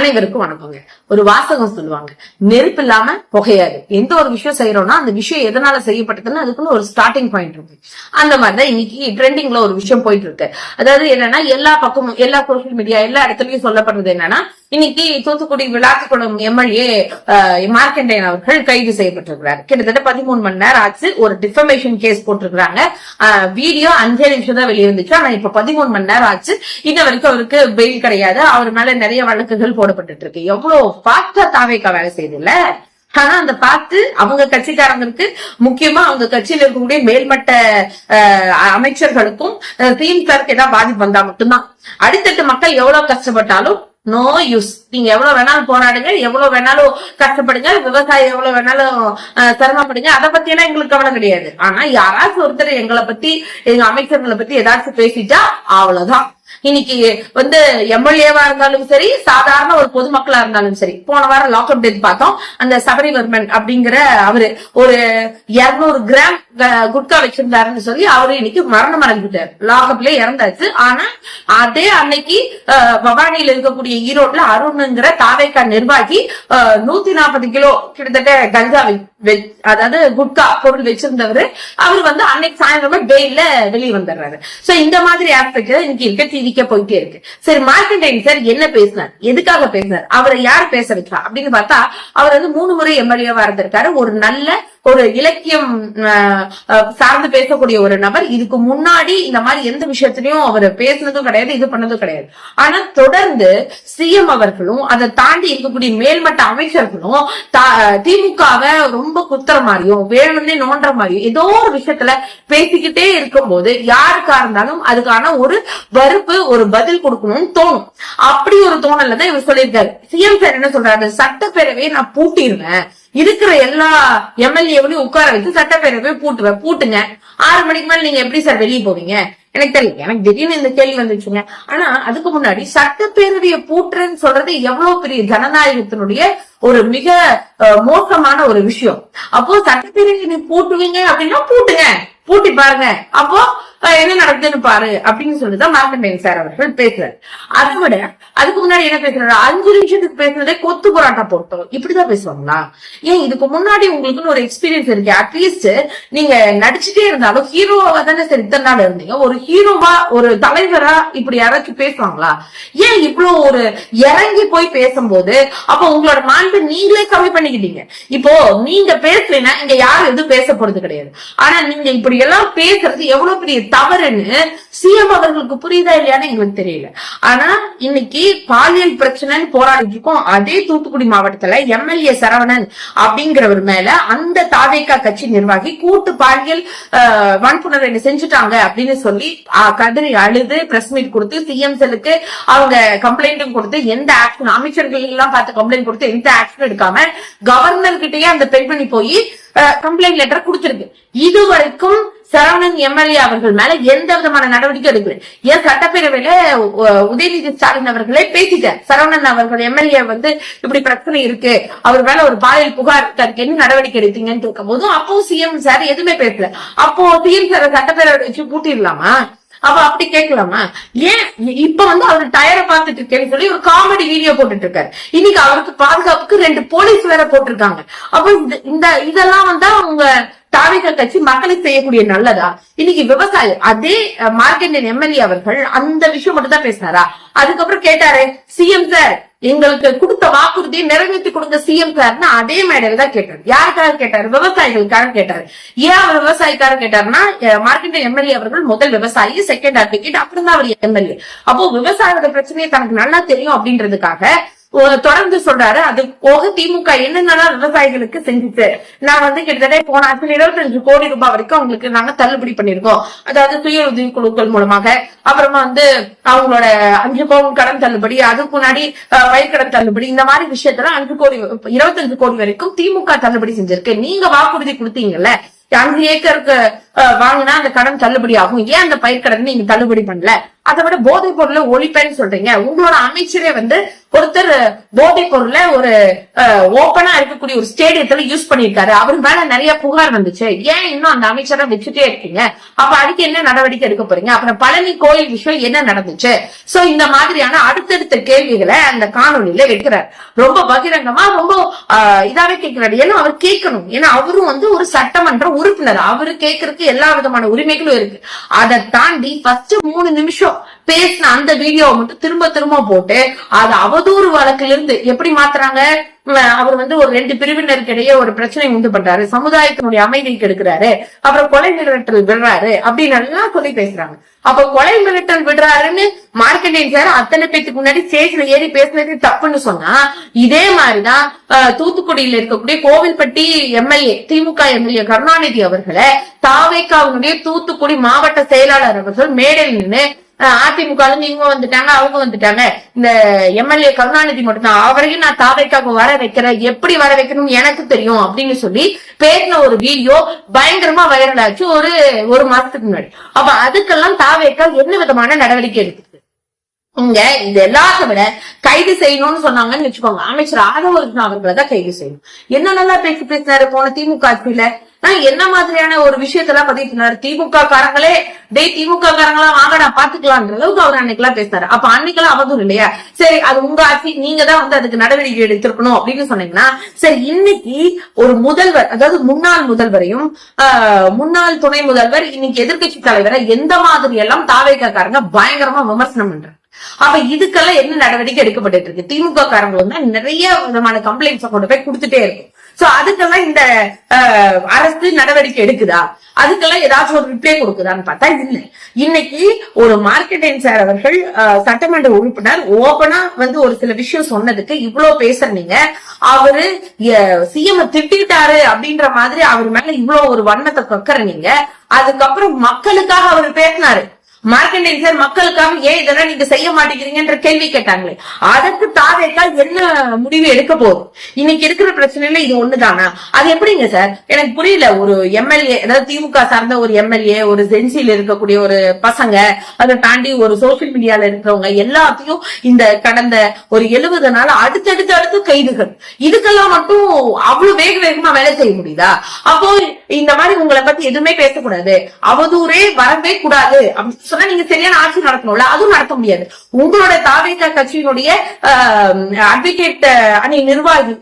அனைவருக்கும் வணக்கங்க. ஒரு வாசகம் சொல்லுவாங்க, நெருப்பு இல்லாம புகையாது. எந்த ஒரு விஷயம் செய்யறோம்னா அந்த விஷயம் எதனால செய்யப்பட்டதுன்னு அதுக்குன்னு ஒரு ஸ்டார்டிங் பாயிண்ட் இருக்கு. அந்த மாதிரிதான் இன்னைக்கு ட்ரெண்டிங்ல ஒரு விஷயம் போயிட்டு இருக்கு. அதாவது என்னன்னா, எல்லா பக்கமும் எல்லா சோசியல் மீடியா எல்லா இடத்துலயும் சொல்லப்படுறது என்னன்னா, இன்னைக்கு தூத்துக்குடி விளாத்திக்குளம் எம்எல்ஏ மார்க்கண்டேயன் அவர்கள் கைது செய்யப்பட்டிருக்கிறார். கிட்டத்தட்ட 13 மணி நேரம் ஆச்சு. ஒரு டிஃபமேஷன் கேஸ் போட்டிருக்காங்க. வீடியோ 5 நிமிஷம் தான் வெளியே வந்துச்சு. ஆனா இப்ப 13 மணி நேரம் ஆச்சு. இன்ன வரைக்கும் அவருக்கு பெயில் கிடையாது. அவர் மேல நிறைய வழக்குகள் போடப்பட்டு இருக்கு. எவ்வளவு ஃபாஸ்டா தாவேக்கா வேலை செய்யுது இல்ல. ஆனா அந்த பார்த்து அவங்க கட்சிக்காரங்களுக்கு, முக்கியமா அவங்க கட்சியில இருக்கக்கூடிய மேல்மட்ட அமைச்சர்களுக்கும் திமுகவுக்கு ஏதாவது பாதிப்பு வந்தா மட்டும்தான். அடித்தட்டு மக்கள் எவ்வளவு கஷ்டப்பட்டாலும் நோ யூஸ். நீங்க எவ்வளவு வேணாலும் போராடுங்க, எவ்வளவு வேணாலும் கஷ்டப்படுங்க, விவசாயம் எவ்வளவு வேணாலும் சிரமப்படுங்க, அதை பத்தி எல்லாம் எங்களுக்கு கவலை கிடையாது. ஆனா யாராச்சும் ஒருத்தர் எங்களை பத்தி, எங்க அமைச்சர்களை பத்தி ஏதாச்சும் பேசிட்டா அவ்வளவுதான். இன்னைக்கு எம்எல்ஏவா இருந்தாலும் சரி, சாதாரண ஒரு பொதுமக்களா இருந்தாலும் சரி, போன வாரம் லாக்அப் டெத் பார்த்தோம். அந்த சபரிவர்மன் அப்படிங்கிற அவரு ஒரு 200 கிராம் குட்கா வச்சிருந்தாருன்னு சொல்லி அவரு இன்னைக்கு மரணம் அடைஞ்சிட்டாரு. லாக்அப்ல இறந்தாச்சு. ஆனா அதே அன்னைக்கு பவானியில இருக்கக்கூடிய ஈரோட்ல அருண்ங்கிற தாவேக்கா நிர்வாகி 140 கிலோ கிட்டத்தட்ட கஞ்சா, அதாவது குட்கா பொருள் வச்சிருந்தவரு, அவர் அன்னைக்கு சாயந்தரமா பெயில்ல வெளியே வந்துடுறாரு. சோ இந்த மாதிரி ஆஸ்பெக்ட் இன்னைக்கு இருக்க டிவிக்க போயிட்டே இருக்கு. சரி, மார்க்கண்டேயன் சார் என்ன பேசினார், எதுக்காக பேசினார், அவரை யார் பேச வச்சா அப்படின்னு பார்த்தா, அவர் 3 முறை எம்எல்ஏவா இருந்திருக்காரு. ஒரு நல்ல ஒரு இலக்கியம் சார்ந்து பேசக்கூடிய ஒரு நபர். இதுக்கு முன்னாடி இந்த மாதிரி எந்த விஷயத்திலையும் அவர் பேசினதும் கிடையாது, இது பண்ணதும் கிடையாது. ஆனா தொடர்ந்து சிஎம் அவர்களும் அதை தாண்டி இருக்கக்கூடிய மேல்மட்ட அமைச்சர்களும் திமுகவை ரொம்ப குத்துற மாதிரியும் வேணும்னே நோன்ற மாதிரியும் ஏதோ ஒரு விஷயத்துல பேசிக்கிட்டே இருக்கும் போது யாருக்கா இருந்தாலும் அதுக்கான ஒரு வறுப்பு, ஒரு பதில் கொடுக்கணும்னு தோணும். அப்படி ஒரு தோணல தான் இவர் சொல்லியிருக்காரு. சிஎம் சார் என்ன சொல்றாரு, சட்டப்பேரவையை நான் பூட்டிடுவேன், இருக்கிற எல்லா எம்எல்ஏவிலையும் உட்கார வச்சு சட்டப்பேரவை பூட்டுங்க. 6 மணிக்கு மேல நீங்க எப்படி சார் வெளியே போவீங்க? எனக்கு தெரியல. எனக்கு திடீர்னு இந்த கேள்வி வந்துச்சுங்க. ஆனா அதுக்கு முன்னாடி சட்டப்பேரவையை பூட்டுறேன்னு சொல்றது எவ்வளவு பெரிய ஜனநாயகத்தினுடைய ஒரு மிக மோசமான ஒரு விஷயம். அப்போ சட்டப்பேரவை நீ பூட்டுவீங்க அப்படின்னா பூட்டுங்க, பூட்டி பாருங்க, அப்போ என்ன நடக்குதுன்னு பாரு அப்படின்னு சொல்லிதான் மார்க்கண்டேயன் சார் அவர்கள் பேசுறாரு. அதை விட அதுக்கு முன்னாடி என்ன பேசுறாரு, 5 நிமிஷத்துக்கு பேசுறதே கொத்து போராட்டா போட்டோம், இப்படிதான் பேசுவாங்களா? ஏன் இதுக்கு முன்னாடி உங்களுக்குன்னு ஒரு எக்ஸ்பீரியன்ஸ் இருக்கு. அட்லீஸ்ட் நீங்க நடிச்சுட்டே இருந்தாலும் ஹீரோவா தானே சார் இத்தனை நாள் இருந்தீங்க. ஒரு ஹீரோவா, ஒரு தலைவரா இப்படி யாராச்சும் பேசுவாங்களா? ஏன் இவ்வளவு ஒரு இறங்கி போய் பேசும்போது அப்ப உங்களோட மாண்பு நீங்களே கம்மி பண்ணிக்கிட்டீங்க. இப்போ நீங்க பேசலைன்னா இங்க யாரும் எதுவும் பேச போறது கிடையாது. ஆனா நீங்க இப்படி எல்லாம் பேசுறது எவ்வளவு பெரிய தவறுன்னு சிஎம் அவர்களுக்கு புரியுதா இல்லையான்னு எங்களுக்கு தெரியல. ஆனா இன்னைக்கு பாலியல் பிரச்சனைன்னு போராடிட்டு இருக்கோம். அதே தூத்துக்குடி மாவட்டத்துல எம்எல்ஏ சரவணன் அப்படிங்கிறவர் மேல அந்த தாவேக்கா கட்சி நிர்வாகி கூட்டு பாலியல் வன்புணர்வு செஞ்சுட்டாங்க அப்படின்னு சொல்லி கதறி அழுது பிரஸ் மீட் கொடுத்து சிஎம் செல்லுக்கு அவங்க கம்ப்ளைண்ட்டும் கொடுத்து எந்த ஆக்ஷன், அமைச்சர்கள் எல்லாம் பார்த்து கம்ப்ளைண்ட் கொடுத்து எந்த ஆக்ஷன் எடுக்காம கவர்னர் கிட்டயே அந்த பெண்மணி போய் கம்ப்ளைண்ட் லெட்டர் கொடுத்திருக்கு. இதுவரைக்கும் சரவணன் எம்எல்ஏ அவர்கள் மேல எந்த விதமான நடவடிக்கை எடுக்கல. ஏன் சட்டப்பேரவையில உதயநிதி ஸ்டாலின் அவர்களே பேசிட்டார், சரவணன் அவர்கள் எம்எல்ஏ இப்படி பிரச்சனை இருக்கு, அவர் மேல ஒரு பாலியல் புகார் என்ன நடவடிக்கை எடுத்தீங்கன்னு கேட்கும் போதும் அப்போ சிஎம் சார் எதுவுமே பேசல. அப்போ சிஎம் சார் சட்டப்பேரவை வச்சு பூட்டிடலாமா? அப்ப அப்படி கேட்கலாமா? ஏன் இப்ப அவரு டயரை பார்த்துட்டு இருக்கேன்னு சொல்லி ஒரு காமெடி வீடியோ போட்டுட்டு இருக்காரு. இன்னைக்கு அவருக்கு பாதுகாப்புக்கு 2 போலீஸ் வேற போட்டிருக்காங்க. அப்ப இதெல்லாம் அவங்க தாவேக்கா கட்சி மக்களுக்கு செய்யக்கூடிய நல்லதா? இன்னைக்கு விவசாயம், அதே மார்க்கண்டேயன் எம்எல்ஏ அவர்கள் அந்த விஷயம் மட்டும் தான் பேசினாரா? அதுக்கப்புறம் கேட்டாரு, சிஎம் சார் எங்களுக்கு கொடுத்த வாக்குறுதியை நிறைவேற்றி கொடுங்க சிஎம் சார்னு அதே மேடையில தான் கேட்டாரு. யாருக்காக கேட்டாரு? விவசாயிகளுக்காக கேட்டாரு. ஏன் அவர் விவசாயிக்காக கேட்டாருன்னா, மார்க்கண்டேயன் எம்எல்ஏ அவர்கள் முதல் விவசாயி, செகண்ட் அட்வொகேட், அப்புறம் தான் அவர் எம்எல்ஏ. அப்போ விவசாயியோட பிரச்சனையை தனக்கு நல்லா தெரியும் அப்படின்றதுக்காக தொடர்ந்து சொல்றாரு. அது போக திமுக என்னென்னலாம் விவசாயிகளுக்கு செஞ்சுச்சு, நான் கிட்டத்தட்ட போன 25 கோடி ரூபாய் வரைக்கும் அவங்களுக்கு நாங்க தள்ளுபடி பண்ணிருக்கோம். அதாவது சுய உதவி குழுக்கள் மூலமாக. அப்புறமா அவங்களோட 5 பவுன் கடன் தள்ளுபடி, அதுக்கு முன்னாடி பயிர்க்கடன் தள்ளுபடி, இந்த மாதிரி விஷயத்துல 25 கோடி வரைக்கும் திமுக தள்ளுபடி செஞ்சிருக்கு. நீங்க வாக்குறுதி கொடுத்தீங்கல்ல, 5 ஏக்கருக்கு வாங்கினா அந்த கடன் தள்ளுபடி ஆகும், ஏன் அந்த பயிர்க்கடன் நீங்க தள்ளுபடி பண்ணல? அதை விட போதைப் பொருளை ஒழிப்பேன்னு சொல்றீங்க. உங்களோட அமைச்சரே ஒருத்தர் போதை பொருளை ஒரு ஓப்பனா இருக்கக்கூடிய ஒரு ஸ்டேடியத்துல யூஸ் பண்ணிருக்காரு, அவர் மேல நிறைய புகார் வந்துச்சு, ஏன் இன்னும் அந்த அமைச்சரை வச்சுட்டே இருக்கீங்க, அப்ப அதுக்கு என்ன நடவடிக்கை எடுக்க போறீங்க, அப்புறம் பழனி கோயில் விஷயம் என்ன நடந்துச்சு. சோ இந்த மாதிரியான அடுத்தடுத்த கேள்விகளை அந்த காணொலியில வைக்கிறார். ரொம்ப பகிரங்கமா ரொம்ப இதாவே கேட்கிறாரு. ஏன்னா அவர் கேட்கணும், ஏன்னா அவரும் வந்து ஒரு சட்டமன்ற உறுப்பினர், அவரு கேட்கறதுக்கு எல்லா விதமான உரிமைகளும் இருக்கு. அதை தாண்டி ஃபர்ஸ்ட் 3 நிமிஷம் பேசின அந்த வீடியோவை மட்டும் திரும்ப திரும்ப போட்டு அது அவதூறு வழக்கிலிருந்து எப்படி மாத்துறாங்க. அவர் வந்து ஒரு 2 பிரிவினருக்கு இடையே ஒரு பிரச்சனை உண்டு பண்றாரு, சமுதாயத்தினுடைய அமைதியை கெடுக்கிறாரு, அப்புறம் கொலை மிரட்டல் விடுறாரு அப்படின்னு எல்லாம் சொல்லி பேசுறாங்க. அப்ப கொலை மிரட்டல் விடுறாருன்னு மார்க்கெட்டிங் சார் அத்தனை பேத்துக்கு முன்னாடி ஸ்டேஜ்ல ஏறி பேசுனது தப்புன்னு சொன்னா, இதே மாதிரிதான் தூத்துக்குடியில இருக்கக்கூடிய கோவில்பட்டி எம்எல்ஏ, திமுக எம்எல்ஏ கருணாநிதி அவர்களை தாவேக்காவினுடைய தூத்துக்குடி மாவட்ட செயலாளர் அவர்கள் மேடையில் நின்று அதிமுக இவங்க வந்துட்டாங்க அவங்க வந்துட்டாங்க, இந்த எம்எல்ஏ கருணாநிதி மட்டும்தான், அவரையும் நான் தாவேக்காக வர வைக்கிறேன், எப்படி வர வைக்கணும் எனக்கு தெரியும் அப்படின்னு சொல்லி பேசின ஒரு வீடியோ பயங்கரமா வைரல் ஆச்சு ஒரு மாசத்துக்கு முன்னாடி. அப்ப அதுக்கெல்லாம் தாவேக்கா என்ன விதமான நடவடிக்கை எடுக்குது? இங்க இது எல்லாத்த விட கைது செய்யணும்னு சொன்னாங்கன்னு வச்சுக்கோங்க, அமைச்சர் ஆதவர்ஜுன் அவர்களை தான் கைது செய்யணும். என்ன நல்லா பேசினாரு போன திமுக ஆட்சியில, என்ன மாதிரியான ஒரு விஷயத்தெல்லாம் பதிவு பண்ணாரு. திமுக காரங்களே திமுக காரங்களா வாங்கடா பாத்துக்கலான்ற அளவுக்கு அவர் அன்னைக்கெல்லாம் பேசினாரு. அப்ப அன்னைக்கெல்லாம் அவதூறு இல்லையா? சரி, அது உங்க ஆட்சி, நீங்க தான் வந்து அதுக்கு நடவடிக்கை எடுத்திருக்கணும் அப்படின்னு சொன்னீங்கன்னா சரி. இன்னைக்கு ஒரு முதல்வர், அதாவது முன்னாள் முதல்வரையும் முன்னாள் துணை முதல்வர், இன்னைக்கு எதிர்கட்சி தலைவரை எந்த மாதிரி எல்லாம் தாவேக்காரங்க பயங்கரமா விமர்சனம் பண்றாங்க. அப்ப இதுக்கெல்லாம் என்ன நடவடிக்கை எடுக்கப்பட்டு இருக்கு? திமுக காரங்க வந்து நிறைய விதமான கம்ப்ளைண்ட்ஸ் கொண்டு போய் கொடுத்துட்டே இருக்கும். சோ அதுக்கெல்லாம் இந்த அரசு நடவடிக்கை எடுக்குதா? அதுக்கெல்லாம் ஏதாச்சும் ஒரு ரிப்ளை கொடுக்குதான்னு பார்த்தா இல்ல. இன்னைக்கு ஒரு மார்க்கெட்டிங் சார் அவர்கள் சட்டமன்ற உறுப்பினர் ஓபனா வந்து ஒரு சில விஷயம் சொன்னதுக்கு இவ்வளவு பேசுறீங்க, அவரு சிஎம் திட்டாரு அப்படின்ற மாதிரி அவர் மேல இவ்வளவு ஒரு வன்மத்தை கக்கறீங்க. அதுக்கப்புறம் மக்களுக்காக அவர் பேசினாரு. மார்க்கெட்டிங் சார் மக்களுக்காக ஏன் இதெல்லாம் நீங்க செய்ய மாட்டேங்கிறீங்கன்ற கேள்வி கேட்டாங்களே, அதற்கு தாவேக்கா என்ன முடிவு எடுக்க போகுது? இன்னைக்கு இருக்கிற பிரச்சனையில இது ஒண்ணுதானா? அது எப்படிங்க சார் எனக்கு புரியல. ஒரு எம்எல்ஏ, அதாவது திமுக சார்ந்த ஒரு எம்எல்ஏ, ஒரு ஜென்சில இருக்கக்கூடிய ஒரு பசங்க, அதை தாண்டி ஒரு சோசியல் மீடியால இருக்கிறவங்க எல்லாத்தையும் இந்த கடந்த ஒரு 70 நாள் அடுத்தடுத்து கைதுகள், இதுக்கெல்லாம் மட்டும் அவ்வளவு வேகமா வேலை செய்ய முடியுதா? அப்போ இந்த மாதிரி உங்களை பத்தி எதுவுமே பேசக்கூடாது, அவதூறே வரவே கூடாது அப்படின்னு சொன்னா நீங்க சரியான ஆட்சி நடத்தணும்ல, அதுவும் நடத்த முடியாது. உங்களோட தாவேகா கட்சியினுடைய அட்வொகேட் அணி நிர்வாகி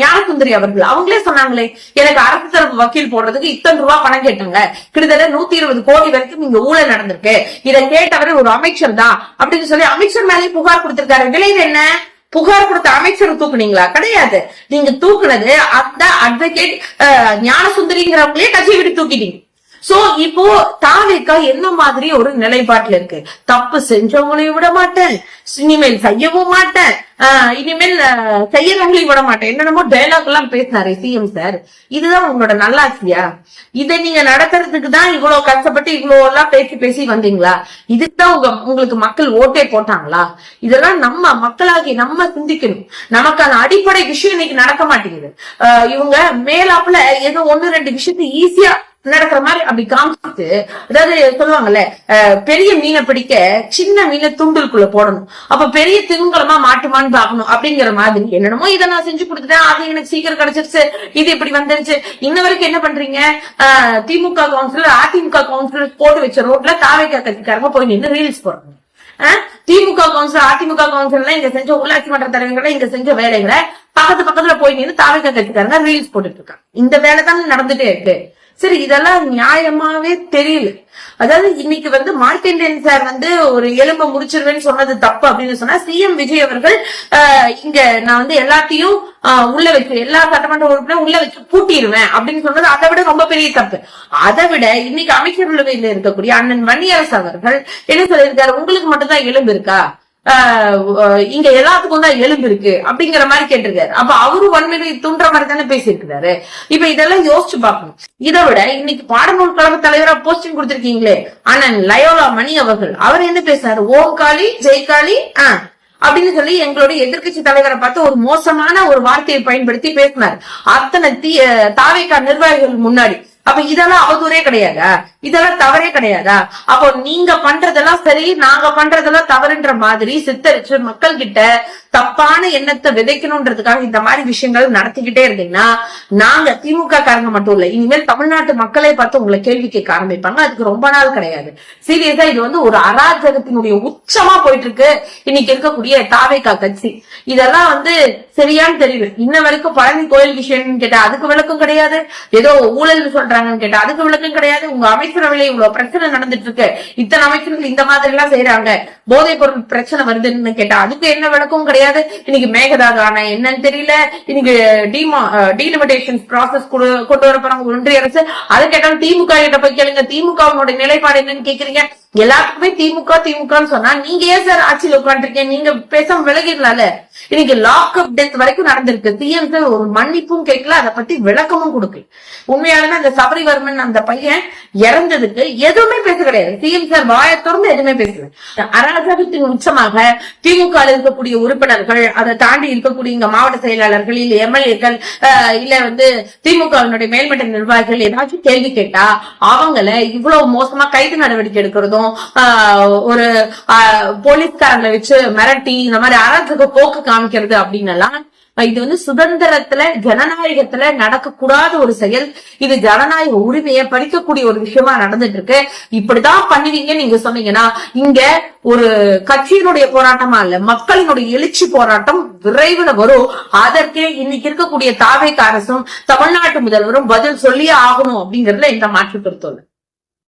ஞானசுந்தரி அவர்கள் அவங்களே சொன்னாங்களே, எனக்கு அரசு தரப்பு வக்கீல் போடுறதுக்கு இத்தனை ரூபாய் பணம் கேட்டாங்க, கிட்டத்தட்ட 120 கோடி வரைக்கும் இங்க ஊழல் நடந்திருக்கு, இதை கேட்டவர் ஒரு அமைச்சர் தான் அப்படின்னு சொல்லி அமைச்சர் மேலே புகார் கொடுத்திருக்காரு. விளைவு என்ன? புகார் கொடுத்த அமைச்சர் தூக்குனீங்களா? கிடையாது. நீங்க தூக்குனது அந்த அட்வொகேட் ஞானசுந்தரிங்கிறவங்களே கட்சியை விட்டு தூக்கிட்டீங்க. சோ இப்போ தாவேக்கா என்ன மாதிரி ஒரு நிலைப்பாட்டுல இருக்கு? தப்பு செஞ்சவங்களையும் விட மாட்டேன், இனிமேல் செய்யவும் மாட்டேன், இனிமேல் செய்யறவங்களையும் விட மாட்டேன், என்னென்னமோ டைலாக் எல்லாம் பேசினாரு சிஎம் சார். இதுதான் உங்களோட நல்லாட்சியா? இதை நீங்க நடத்துறதுக்கு தான் இவ்வளவு கஷ்டப்பட்டு இவ்வளவு எல்லாம் பேசி வந்தீங்களா? இதுக்குதான் உங்களுக்கு மக்கள் ஓட்டே போட்டாங்களா? இதெல்லாம் நம்ம மக்களாகி நம்ம சிந்திக்கணும். நமக்கான அடிப்படை விஷயம் இன்னைக்கு நடக்க மாட்டேங்குது. இவங்க மேலாப்புல ஏதோ 1-2 விஷயத்த ஈஸியா நடக்கிற மாதிரி அப்படி காமிச்சு, அதாவது சொல்லுவாங்கல்ல, பெரிய மீனை பிடிக்க சின்ன மீனை துண்டுக்குள்ள போடணும், அப்ப பெரிய திமிங்கலமா மாட்டுமான்னு பாக்கணும் அப்படிங்கிற மாதிரி என்னென்னமோ இதை நான் செஞ்சு கொடுத்துட்டேன், அது எனக்கு சீக்கிரம் கிடைச்சிருச்சு, இது இப்படி வந்துருச்சு. இன்ன வரைக்கும் என்ன பண்றீங்க? திமுக கவுன்சிலர் அதிமுக கவுன்சிலர் போட்டு வச்ச ரோட்ல தாவேக்கா கட்சிக்காரங்க போய் நின்று ரீல்ஸ் போடுறாங்க. திமுக கவுன்சிலர் அதிமுக கவுன்சிலர் இங்க செஞ்ச உள்ளாட்சி மன்ற தலைவர்களை இங்க செஞ்ச வேலைகளை பக்கத்துல போய் நின்று தாவேக்கா கட்சிக்காரங்க ரீல்ஸ் போட்டுட்டு இருக்காங்க. இந்த வேலை தான் நடந்துட்டே இருக்கு. சரி, இதெல்லாம் நியாயமாவே தெரியல. அதாவது இன்னைக்கு வந்து மார்க்கெண்டியன் சார் வந்து ஒரு எலும்பை முடிச்சிருவேன்னு சொன்னது தப்பு அப்படின்னு சொன்னா, சிஎம் விஜய் அவர்கள் இங்க நான் வந்து எல்லாத்தையும் உள்ள வச்சு எல்லா சட்டமன்ற உறுப்பினரும் உள்ள வச்சு பூட்டிடுவேன் அப்படின்னு சொன்னது அதை விட ரொம்ப பெரிய தப்பு. அதை விட இன்னைக்கு அமைச்சரவையில் இருக்கக்கூடிய அண்ணன் வன்னியரசு அவர்கள் என்ன சொல்லியிருக்காரு? உங்களுக்கு மட்டும்தான் எலும்பு இருக்கா? இங்க எல்லாத்துக்கும் தான் எலும்பு இருக்கு அப்படிங்கிற மாதிரி கேட்டிருக்காரு. அப்ப அவரு வன்மையை தூண்டுற மாதிரி தானே பேசியிருக்கிறாரு. இப்ப இதெல்லாம் யோசிச்சு பார்க்கணும். இதை விட இன்னைக்கு பாடநூல் கழக தலைவரா போஸ்டிங் கொடுத்திருக்கீங்களே அண்ணன் லயோலா மணி அவர்கள், அவர் என்ன பேசினாரு? ஓம் காளி ஜெய்காளி அப்படின்னு சொல்லி எங்களுடைய எதிர்கட்சி தலைவரை பார்த்து ஒரு மோசமான ஒரு வார்த்தையை பயன்படுத்தி பேசினார் அத்தனை தாவேகா நிர்வாகிகள் முன்னாடி. அப்ப இதெல்லாம் அவதூறே கிடையாதா? இதெல்லாம் தவறே கிடையாதா? அப்போ நீங்க பண்றதெல்லாம் சரி, நாங்க பண்றதெல்லாம் தவறுன்ற மாதிரி சித்தரிச்சு மக்கள் கிட்ட தப்பான எண்ணத்தை விதைக்கணும்ன்றதுக்காக இந்த மாதிரி விஷயங்கள் நடத்திக்கிட்டே இருந்தீங்கன்னா நாங்க திமுக காரங்க மட்டும் இல்ல, இனிமேல் தமிழ்நாட்டு மக்களை பார்த்து உங்களை கேள்வி கேட்க ஆரம்பிப்பாங்க. அதுக்கு ரொம்ப நாள் கிடையாது. சீரியஸா இது வந்து ஒரு அராஜகத்தினுடைய உச்சமா போயிட்டு இருக்கு இன்னைக்கு இருக்கக்கூடிய தாவேகா கட்சி. இதெல்லாம் வந்து சரியான்னு தெரியல. இன்ன வரைக்கும் பழனி கோயில் விஷயம் கேட்டா அதுக்கு விளக்கம் கிடையாது, ஏதோ ஊழல் சொல்றாங்கன்னு கேட்டா அதுக்கு விளக்கம் கிடையாது. உங்க அமைச்சரவையில இவ்வளவு பிரச்சனை நடந்துட்டு இருக்கு, இத்தனை அமைச்சர்கள் இந்த மாதிரி எல்லாம் செய்யறாங்க, போதைப் பொருள் பிரச்சனை வருதுன்னு கேட்டா அதுக்கு என்ன விளக்கம் கிடையாது. இன்னைக்கு மேகதாது ஆனா என்னன்னு தெரியல, இன்னைக்கு டீலிமிட்டேஷன் ப்ராசஸ் கொண்டு வர போறாங்க ஒன்றிய அரசு. அதை கேட்டாலும் திமுக கிட்ட போய் கேளுங்க, திமுகவுடைய நிலைப்பாடு என்னன்னு கேக்குறீங்க. எல்லாத்துக்குமே திமுகன்னு சொன்னா நீங்க ஏன் சார் ஆட்சியில் உட்காந்துருக்கீங்க, நீங்க பேசாம விலகிடலாம்ல. இன்னைக்கு லாக் அப் டெத் வரைக்கும் நடந்திருக்கு. சிஎம் சார் ஒரு மன்னிப்பும் கேட்கல, அதை பத்தி விளக்கமும் கொடுக்கல. உண்மையாலுமே அந்த சபரிவர்மன் அந்த பையன் இறந்ததுக்கு எதுவுமே பேச கிடையாது. சிஎம் சார் வாயை திறந்து எதுவுமே பேசல. அராஜகத்தின் உச்சமாக திமுக இருக்கக்கூடிய உறுப்பினர்கள், அதை தாண்டி இருக்கக்கூடிய இங்க மாவட்ட செயலாளர்கள், இல்ல எம்எல்ஏக்கள், இல்ல வந்து திமுகவினுடைய மேல்மட்ட நிர்வாகிகள் ஏதாச்சும் கேள்வி கேட்டா அவங்கள இவ்வளவு மோசமா கைது நடவடிக்கை எடுக்கிறதும், ஒரு போலீஸ்காரங்களை வச்சு மிரட்டி இந்த மாதிரி அராஜக போக்கு காமிக்கிறது அப்படின்னு எல்லாம் இது வந்து சுதந்திரத்துல ஜனநாயகத்துல நடக்கக்கூடாத ஒரு செயல். இது ஜனநாயக உரிமையை பறிக்கக்கூடிய ஒரு விஷயமா நடந்துட்டு இருக்கு. இப்படிதான் பண்ணுவீங்க நீங்க சொன்னீங்கன்னா இங்க ஒரு கட்சியினுடைய போராட்டமா இல்ல, மக்களினுடைய எழுச்சி போராட்டம் விரைவில் வரும். அதற்கே இன்னைக்கு இருக்கக்கூடிய தாவேகா அரசும் தமிழ்நாட்டு முதல்வரும் பதில் சொல்லியே ஆகணும் அப்படிங்கறதுல எந்த மாற்று கருத்து இல்லை.